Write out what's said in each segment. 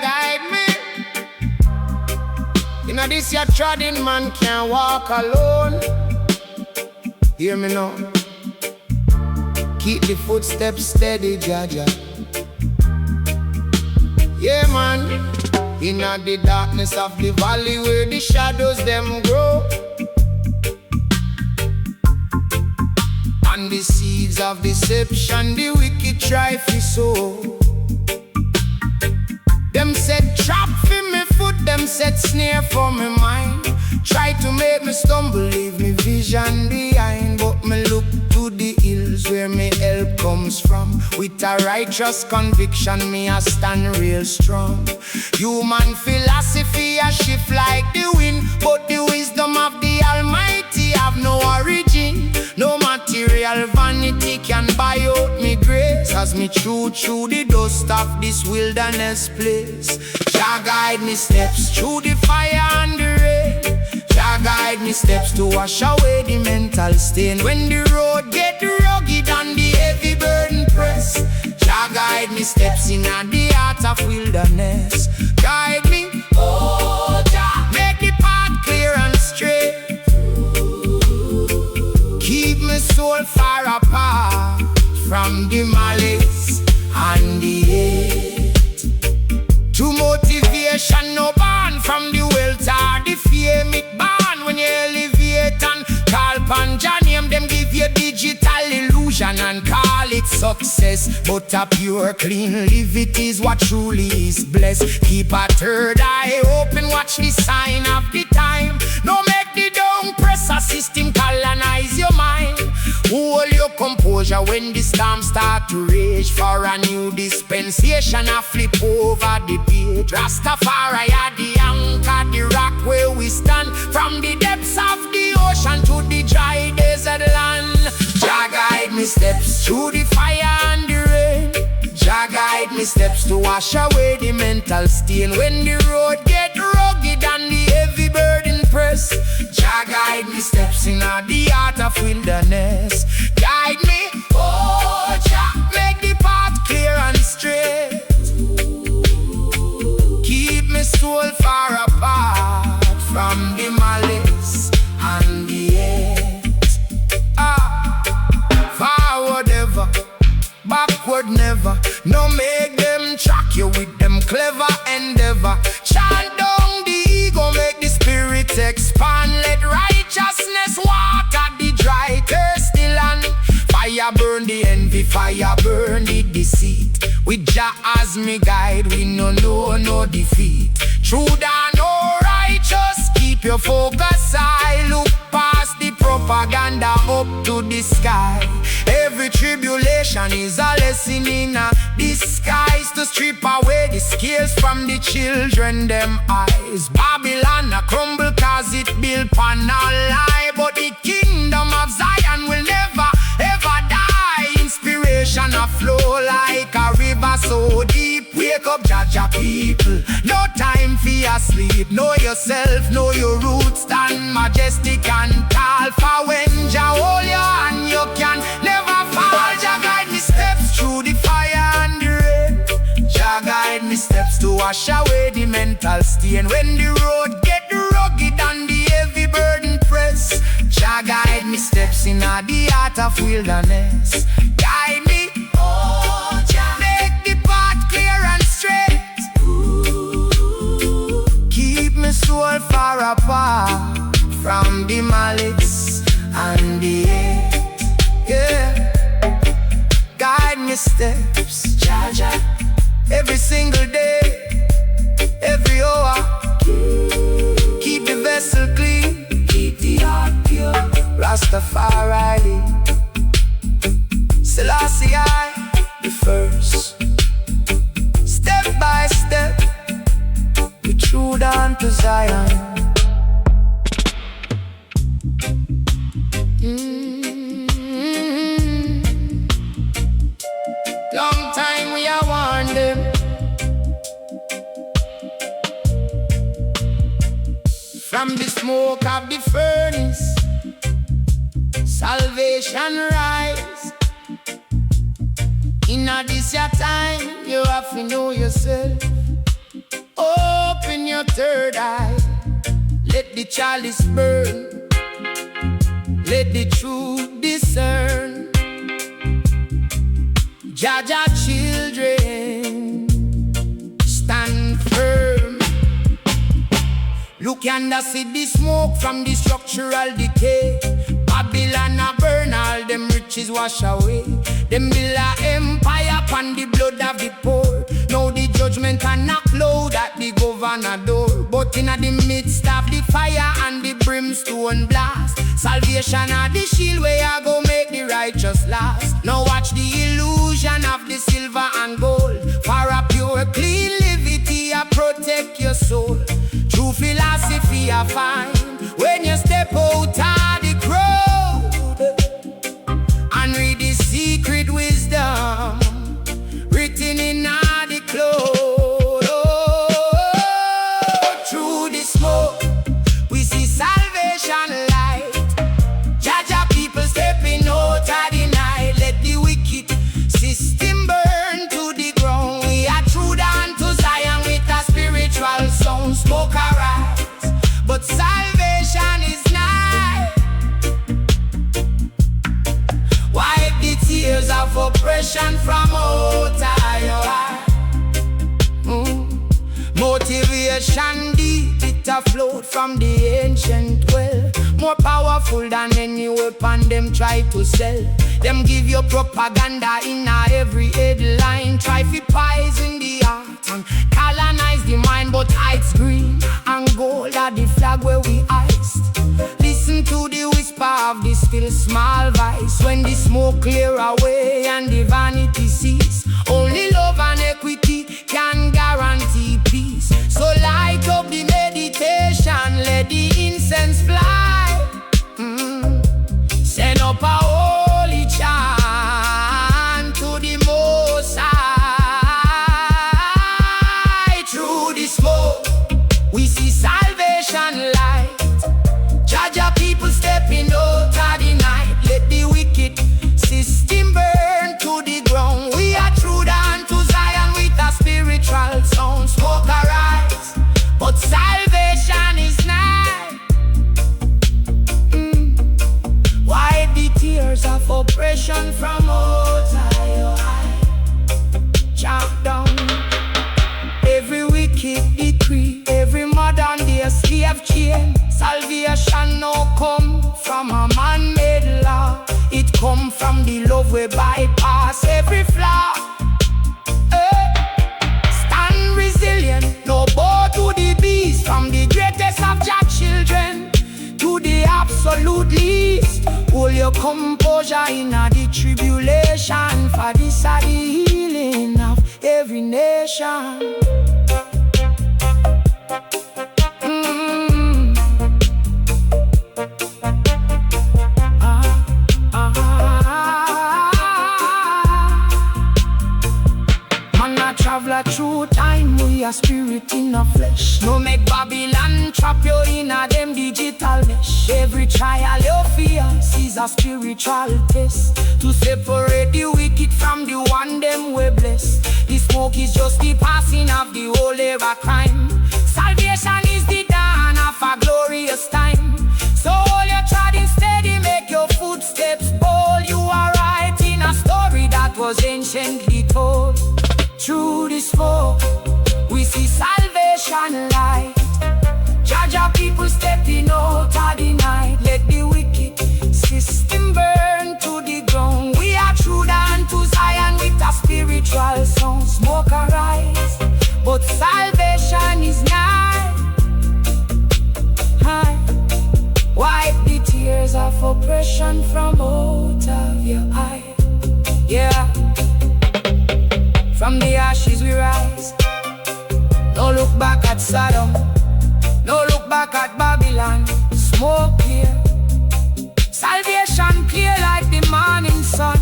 guide me. You know this your treading man can't walk alone. Hear me now. Keep the footsteps steady, Jaja. Yeah, man. In the darkness of the valley where the shadows them grow, and the seeds of deception the wicked try to sow. Them set trap for me foot, them set snare for me mind. Try to make me stumble, leave me vision behind. But me look to the hills where me help comes from. With a righteous conviction, me a stand real strong. Human philosophy a shift like the wind, but the wisdom of the Almighty have no origin. No material vanity can buy out me grace, as me chew through the dust of this wilderness place. Jah guide me steps through the fire and the rain. Jah guide me steps to wash away the mental stain. When the road get rugged and the heavy burden press, Jah guide me steps in the heart of wilderness. Guide me, oh Jah, make the path clear and straight. Keep my soul far apart from the malice and the hate. To motivation no born from the wealth or the fame. It born when you elevate and call pan Jah name. Them give you digital illusion and call it success, but a pure clean live it is what truly is blessed. Keep a third eye open, watch the sign of the time. No make the down press a system colonize your mind. Hold your composure when the storm start to rage. For a new dispensation I flip over the page. Rastafari are the anchor, the rock where we stand. From the depths of the ocean to the dry desert land. Jah guide me steps through the fire and the rain. Jah guide me steps to wash away the mental stain. When the road get rugged and the heavy burden press, Jah guide me steps in the heart of wilderness. Guide me, oh Jah, make the path clear and straight. Keep me soul far apart from the malice and the hate. Forward ever, backward never. No make them track you with them clever endeavor. Chant down the ego, make the spirit expand. Let righteousness water the dry thirsty land. Fire burn the envy, fire burn the deceit. With Jah as me guide, we no know no defeat. True than no righteous, keep your focus high. Look past the propaganda up to the sky. Every tribulation is a lesson in a disguise, to strip away the scales from the children them eyes. Babylon a crumble cause it built on a lie, but the kingdom of Zion will never ever die. Inspiration a flow like a river so deep. Wake up Jaja people, no time for your sleep. Know yourself, know your roots, stand majestic and tall. For when Jah hold your hand you can never fall. Jah guide me steps through the fire and the rain. Jah guide me steps to wash away the mental stain. When the road get rugged and the heavy burden press, Jah guide me steps in the heart of wilderness. Guide me, oh Jah, make the path clear and straight. Keep me soul far apart from the malice and the hate. Yeah, guide me steps, Jah Jah, every single day, every hour. Keep the vessel clean, keep the heart pure. Rastafari, Selassie I, the first. Step by step, we true down to Zion. Long time we are warned them. From the smoke of the furnace, salvation rise. In this your time, you have to know yourself. Open your third eye, let the chalice burn, let the truth discern. Jaja children, stand firm. Look yonder, see the smoke from the structural decay. Babylon a burn, all them riches wash away. Them build a empire upon the blood of the poor. Now the judgment a knock loud at the governor door. But in the midst of the fire and the brimstone blast, salvation are the shield where I go make the righteous last. Now watch the illusion of the silver and gold. For a pure clean liberty I protect your soul. True philosophy I find when you step out of the crowd and read the secret wisdom written in the cloud. Through the smoke we see salvation light. Jaja people stepping out of the night. Let the wicked system burn to the ground. We are true down to Zion with a spiritual sound. Smoke arise, but salvation is nigh. Wipe the tears of oppression from out of your eye. Motivation deep, it a float from the ancient well. More powerful than any weapon them try to sell. Them give you propaganda in every headline. Try to poison the heart and colonize the mind. But heights green and gold are the flag where we iced. Listen to the whisper of the still small voice. When the smoke clear away and the vanity cease, only love and equity can guarantee peace. So light up the meditation, let the incense fly. Send up a holy chant to the Most High. Through the smoke we see salvation light. Jaja people stepping out of the night. Let the wicked system burn to the ground. We are true down to Zion with a spiritual sound. Smoke arise, but salvation is nigh. Wipe the tears of oppression from out of your eye. Chop down every wicked decree, every modern day slave chain. Salvation no come from a man-made law. It come from the love we bypass every flaw. Stand resilient, no bow to the beast. From the greatest of Jah children to the absolute least. Hold your composure in the tribulation, for this are the healing of every nation. Traveler through time, we are spirit in a flesh. No make Babylon trap you in a them digital mesh. Every trial you face is a spiritual test to separate the wicked from the one them we bless. The smoke is just the passing of the whole era crime. Salvation is the dawn of a glorious time. So all your treading steady, make your footsteps bold. You are writing a story that was anciently told. Through the smoke we see salvation light. Jaja people stepping out of the night. Let the wicked system burn to the ground. We are true down to Zion with a spiritual sound. Smoke arise, but salvation is nigh. Wipe the tears of oppression from out of your eye. Yeah. From the ashes we rise. No look back at Sodom, no look back at Babylon. Smoke clear, salvation clear like the morning sun.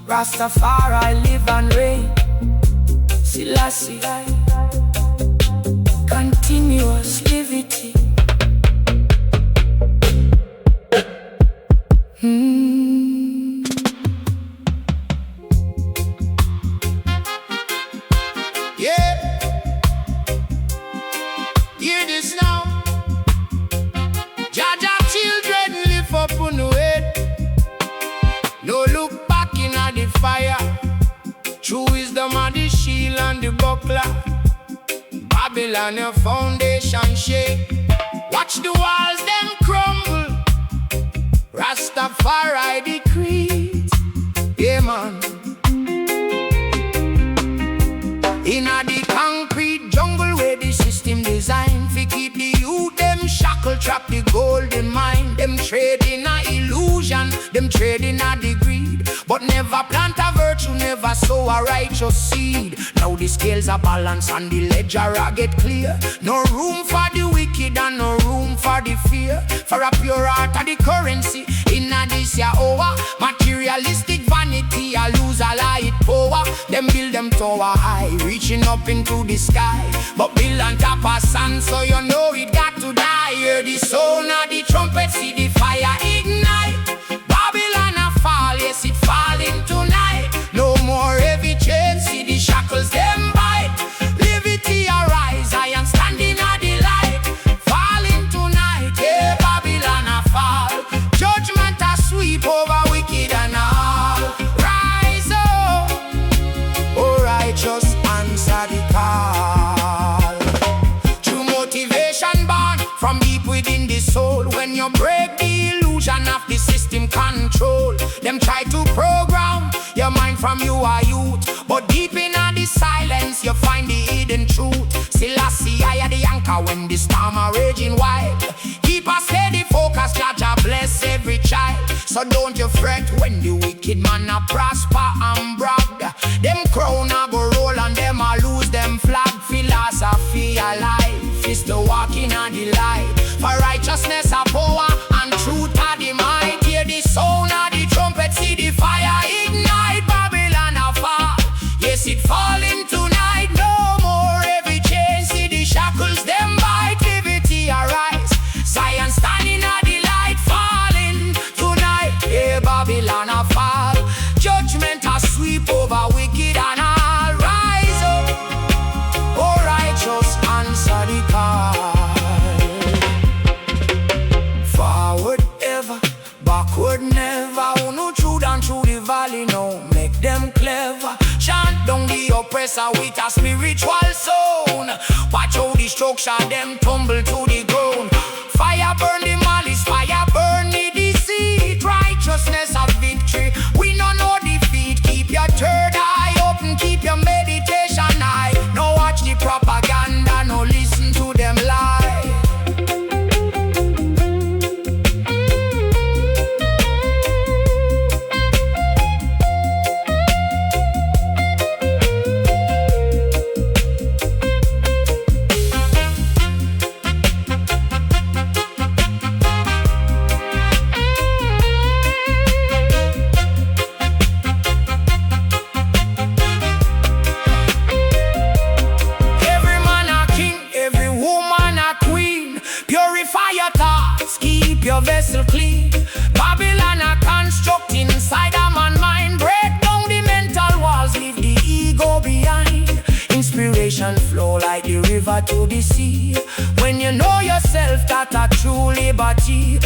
Rastafari live and reign. Selassie, continuous liberty. clock. Babylon, your foundation shake. Watch the walls them crumble. Rastafari decrees. Yeah, man. Inna the concrete jungle where the system designed fi keep the youth them shackle, trap the golden mind. Them trade in a illusion, them trade in a the greed, but never plant a virtue, never sow a righteous seed. Now the scales are balanced and the ledger are get clear. No room for the wicked and no room for the fear. For a pure heart of the currency inna this ya hour. Materialistic vanity a lose a light power. Them build them tower high, reaching up into the sky, but build on top of sand, so you know it got to die. Hear the sound of the trumpet, see the fire ignite. Babylon a fall, yes it falling tonight. No more heavy chains, see the shackles them bite. Liberty arise, I am standing at the light. Falling tonight, yeah, Babylon a fall. Judgment a sweep over wicked and all. Rise up, oh righteous, answer the call. True motivation born from deep within the soul. When you break the illusion of the system control, them try to program your mind from you are youth, but deep in the silence you find the hidden truth. Selassie, I are the anchor when the storm are raging wild. Keep a steady focus, Jah bless every child. So don't you fret when the wicked man a prosper and brag. Them crown a go roll and them a lose them flag. Philosophy alive is the walking on the light. For righteousness a power and truth a the might. Hear the sound of the trumpet, see the fire ignite. Babylon a fall, yes it falling tonight. No more heavy chains, see the shackles them bite. Liberty arise, Zion standing at the light. Falling tonight, yeah, Babylon a fall. Judgment a sweep over wicked and all. Rise up, oh righteous, answer the call. Forward ever, backward never. Who no true down through the valley, no make them clever. Chant down the oppressor with a spiritual sound. Watch how the structure them tumble to the ground. Fire burn the malice, fire burn the deceit. Righteousness of victory, we no know defeat. Keep your third eye open, keep your meditation high. No watch the propaganda, no listen to them lie. Your vessel clean. Babylon a construct inside a man mind. Break down the mental walls, leave the ego behind. Inspiration flow like the river to the sea. When you know yourself, that a true liberty.